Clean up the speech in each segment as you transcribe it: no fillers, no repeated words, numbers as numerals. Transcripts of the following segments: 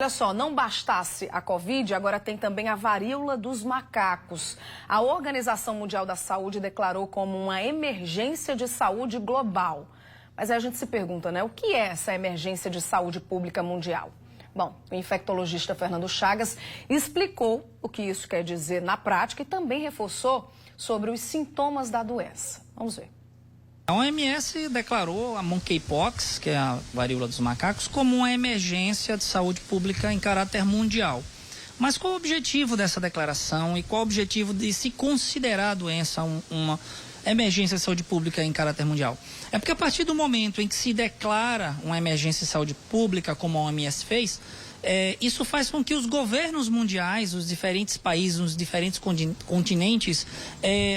Olha só, não bastasse a Covid, agora tem também a varíola dos macacos. A Organização Mundial da Saúde declarou como uma emergência de saúde global. Mas aí a gente se pergunta, né? O que é essa emergência de saúde pública mundial? Bom, o infectologista Fernando Chagas explicou o que isso quer dizer na prática e também reforçou sobre os sintomas da doença. Vamos ver. A OMS declarou a monkeypox, que é a varíola dos macacos, como uma emergência de saúde pública em caráter mundial. Mas qual o objetivo dessa declaração e qual o objetivo de se considerar a doença uma emergência de saúde pública em caráter mundial? É porque a partir do momento em que se declara uma emergência de saúde pública, como a OMS fez, isso faz com que os governos mundiais, os diferentes países, os diferentes continentes,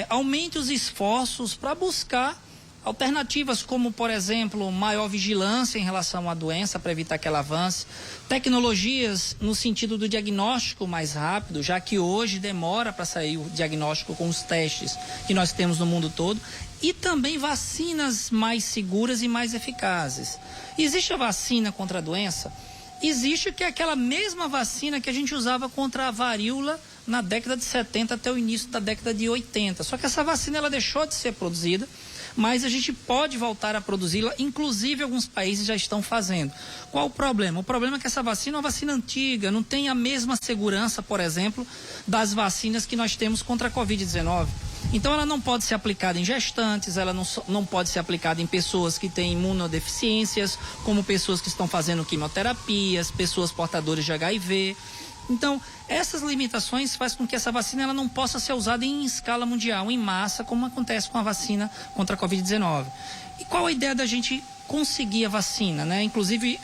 aumentem os esforços para buscar alternativas como, por exemplo, maior vigilância em relação à doença para evitar que ela avance, tecnologias no sentido do diagnóstico mais rápido, já que hoje demora para sair o diagnóstico com os testes que nós temos no mundo todo, e também vacinas mais seguras e mais eficazes. Existe a vacina contra a doença? Existe, que é aquela mesma vacina que a gente usava contra a varíola na década de 70 até o início da década de 80. Só que essa vacina ela deixou de ser produzida, mas a gente pode voltar a produzi-la, inclusive alguns países já estão fazendo. Qual o problema? O problema é que essa vacina é uma vacina antiga, não tem a mesma segurança, por exemplo, das vacinas que nós temos contra a Covid-19. Então ela não pode ser aplicada em gestantes, ela não pode ser aplicada em pessoas que têm imunodeficiências, como pessoas que estão fazendo quimioterapias, pessoas portadoras de HIV. Então, essas limitações fazem com que essa vacina ela não possa ser usada em escala mundial, em massa, como acontece com a vacina contra a Covid-19. E qual a ideia da gente conseguir a vacina, né? Inclusive,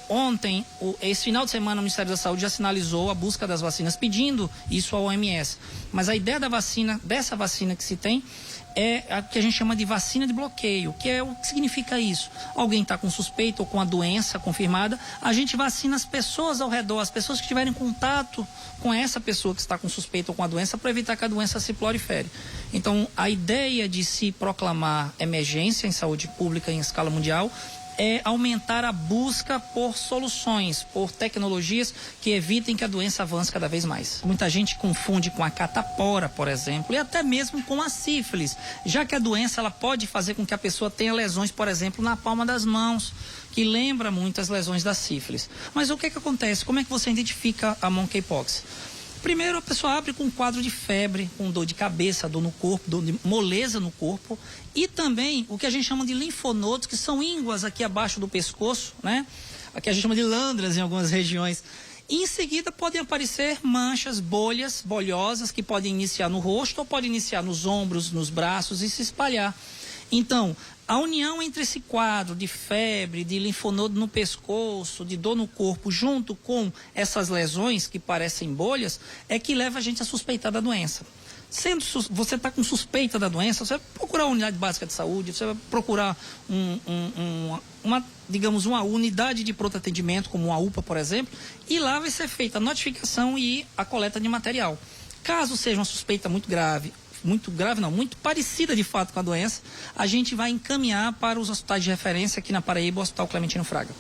ontem, esse final de semana, o Ministério da Saúde já sinalizou a busca das vacinas, pedindo isso à OMS. Mas a ideia da vacina, dessa vacina que se tem, é a que a gente chama de vacina de bloqueio, que é o que significa isso. Alguém está com suspeita ou com a doença confirmada, a gente vacina as pessoas ao redor, as pessoas que tiverem contato com essa pessoa que está com suspeita ou com a doença, para evitar que a doença se prolifere. Então, a ideia de se proclamar emergência em saúde pública em escala mundial é aumentar a busca por soluções, por tecnologias que evitem que a doença avance cada vez mais. Muita gente confunde com a catapora, por exemplo, e até mesmo com a sífilis, já que a doença ela pode fazer com que a pessoa tenha lesões, por exemplo, na palma das mãos, que lembra muito as lesões da sífilis. Mas o que acontece? Como é que você identifica a monkeypox? Primeiro, a pessoa abre com um quadro de febre, com dor de cabeça, dor no corpo, dor de moleza no corpo, e também o que a gente chama de linfonodos, que são ínguas aqui abaixo do pescoço, né? Aqui a gente chama de lândras em algumas regiões. E em seguida podem aparecer manchas, bolhas, bolhosas, que podem iniciar no rosto ou podem iniciar nos ombros, nos braços e se espalhar. Então, a união entre esse quadro de febre, de linfonodo no pescoço, de dor no corpo, junto com essas lesões que parecem bolhas, é que leva a gente a suspeitar da doença. Sendo você está com suspeita da doença, você vai procurar a unidade básica de saúde, você vai procurar uma unidade de pronto atendimento, como uma UPA, por exemplo, e lá vai ser feita a notificação e a coleta de material. Caso seja uma suspeita muito parecida de fato com a doença, a gente vai encaminhar para os hospitais de referência aqui na Paraíba, o Hospital Clementino Fraga.